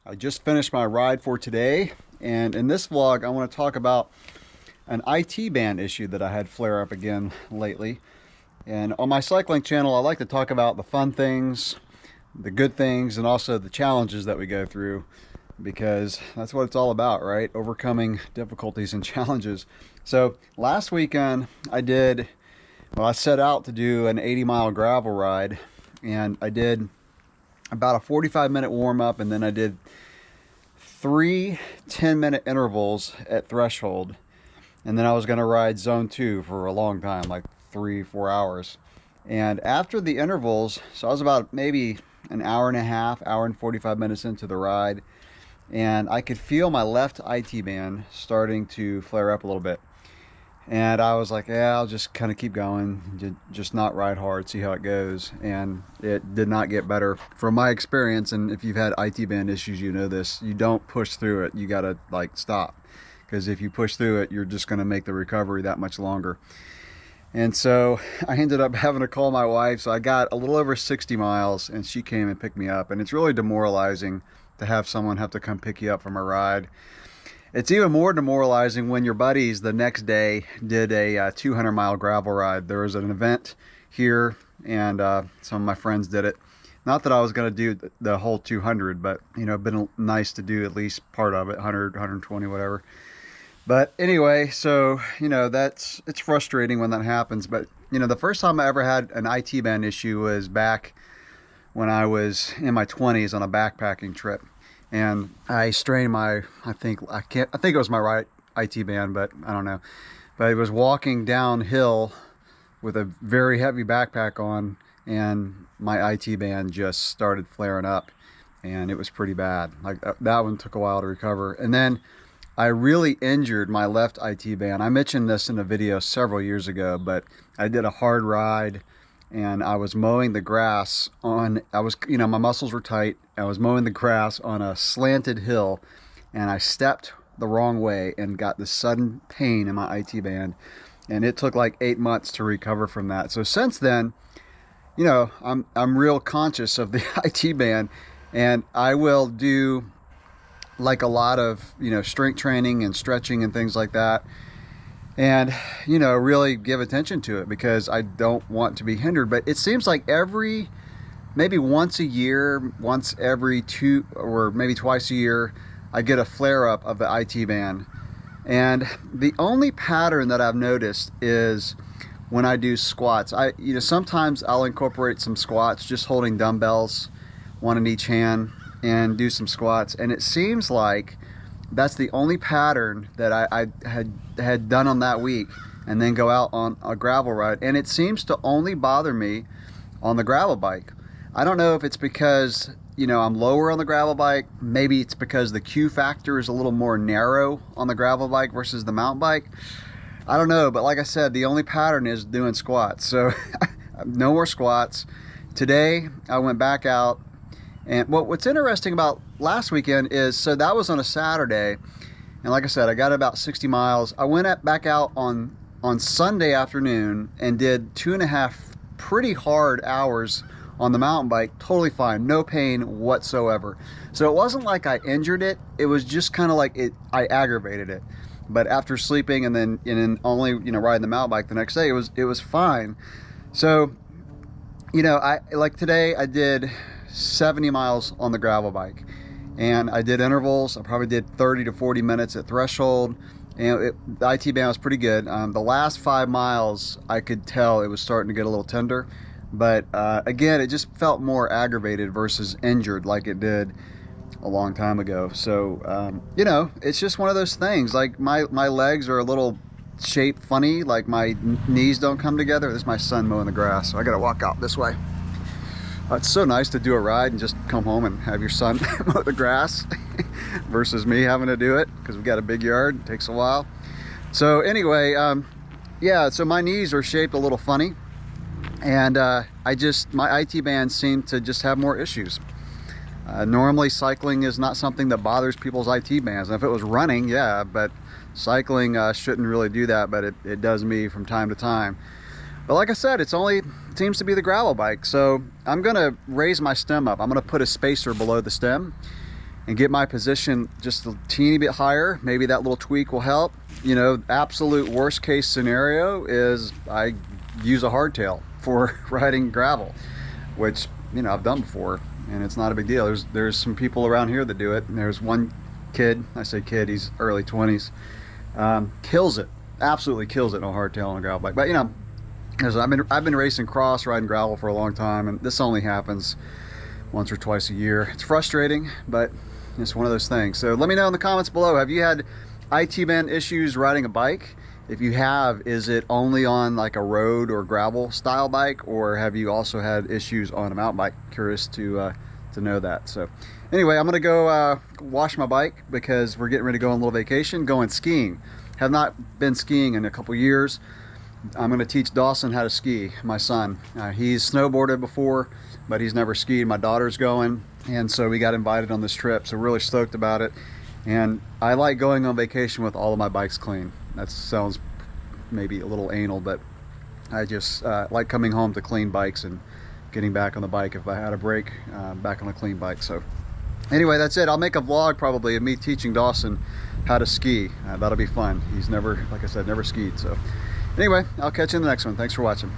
I just finished my ride for today, and in this vlog I want to talk about an IT band issue that I had flare up again lately. And on my cycling channel I like to talk about the fun things, the good things, and also the challenges that we go through, because that's what it's all about, right? Overcoming difficulties and challenges. So last weekend I set out to do an 80-mile gravel ride, and I did about a 45-minute warm-up, and then I did 3 10-minute intervals at Threshold, and then I was going to ride zone 2 for a long time, like 3-4 hours. And after the intervals, so I was about maybe an hour and a half, hour and 45 minutes into the ride, and I could feel my left IT band starting to flare up a little bit. And I was like, yeah, I'll just kind of keep going, just not ride hard, see how it goes. And it did not get better from my experience. And if you've had IT band issues, you know this. You don't push through it. You got to like stop, because if you push through it, you're just going to make the recovery that much longer. And so I ended up having to call my wife. So I got a little over 60 miles, and she came and picked me up. And it's really demoralizing to have someone have to come pick you up from a ride. It's even more demoralizing when your buddies the next day did a 200-mile gravel ride. There was an event here, and some of my friends did it. Not that I was going to do the whole 200, but it'd been nice to do at least part of it, 100, 120, whatever. But anyway, so it's frustrating when that happens. But the first time I ever had an IT band issue was back when I was in my 20s on a backpacking trip. And I strained I think it was my right IT band, but I don't know. But I was walking downhill with a very heavy backpack on, and my IT band just started flaring up, and it was pretty bad. Like that one took a while to recover. And then I really injured my left IT band. I mentioned this in a video several years ago, but I did a hard ride, and I was mowing the grass my muscles were tight. I was mowing the grass on a slanted hill, and I stepped the wrong way and got this sudden pain in my IT band, and it took like 8 months to recover from that. So since then, I'm real conscious of the IT band, and I will do like a lot of strength training and stretching and things like that, and really give attention to it, because I don't want to be hindered. But it seems like maybe once a year, once every 2 or maybe twice a year, I get a flare up of the IT band. And the only pattern that I've noticed is when I do squats. Sometimes I'll incorporate some squats, just holding dumbbells, one in each hand, and do some squats. And it seems like that's the only pattern that I had done on that week, and then go out on a gravel ride. And it seems to only bother me on the gravel bike. I don't know if it's because I'm lower on the gravel bike. Maybe it's because the Q factor is a little more narrow on the gravel bike versus the mountain bike. I don't know, but like I said, the only pattern is doing squats. So no more squats. Today I went back out, and what's interesting about last weekend is, so that was on a Saturday, and like I said, I got about 60 miles. I went back out on Sunday afternoon and did 2.5 pretty hard hours on the mountain bike, totally fine, no pain whatsoever. So it wasn't like I injured it, it was just kind of like I aggravated it. But after sleeping and then only riding the mountain bike the next day, it was fine. So I like today I did 70 miles on the gravel bike, and I did intervals. I probably did 30 to 40 minutes at Threshold, and the IT band was pretty good. The last 5 miles I could tell it was starting to get a little tender. But again, it just felt more aggravated versus injured like it did a long time ago. So, it's just one of those things. Like my legs are a little shaped funny, like my knees don't come together. This is my son mowing the grass, so I gotta walk out this way. It's so nice to do a ride and just come home and have your son mow the grass versus me having to do it, because we've got a big yard. It takes a while. So anyway, so my knees are shaped a little funny. And my IT band seemed to just have more issues. Normally cycling is not something that bothers people's IT bands. And if it was running, yeah, but cycling shouldn't really do that, but it does me from time to time. But like I said, it seems to be the gravel bike. So I'm gonna raise my stem up. I'm gonna put a spacer below the stem, and get my position just a teeny bit higher. Maybe that little tweak will help. You know, absolute worst case scenario is I use a hardtail for riding gravel, which, you know, I've done before, and it's not a big deal. There's some people around here that do it, and there's one kid, I say kid, he's early 20s, kills it, absolutely kills it on a hardtail on a gravel bike. But you know, I've been racing cross, riding gravel for a long time, and this only happens once or twice a year. It's frustrating, but it's one of those things. So let me know in the comments below, have you had IT band issues riding a bike? If you have, is it only on like a road or gravel style bike, or have you also had issues on a mountain bike? Curious to know that. So anyway, I'm gonna go wash my bike because we're getting ready to go on a little vacation, going skiing. Have not been skiing in a couple years. I'm gonna teach Dawson how to ski, my son. He's snowboarded before, but he's never skied. My daughter's going, and so we got invited on this trip, so really stoked about it. And I like going on vacation with all of my bikes clean. That sounds maybe a little anal, but I just like coming home to clean bikes and getting back on the bike if I had a break, back on a clean bike. So anyway, that's it. I'll make a vlog probably of me teaching Dawson how to ski. That'll be fun. He's never, like I said, never skied. So anyway, I'll catch you in the next one. Thanks for watching.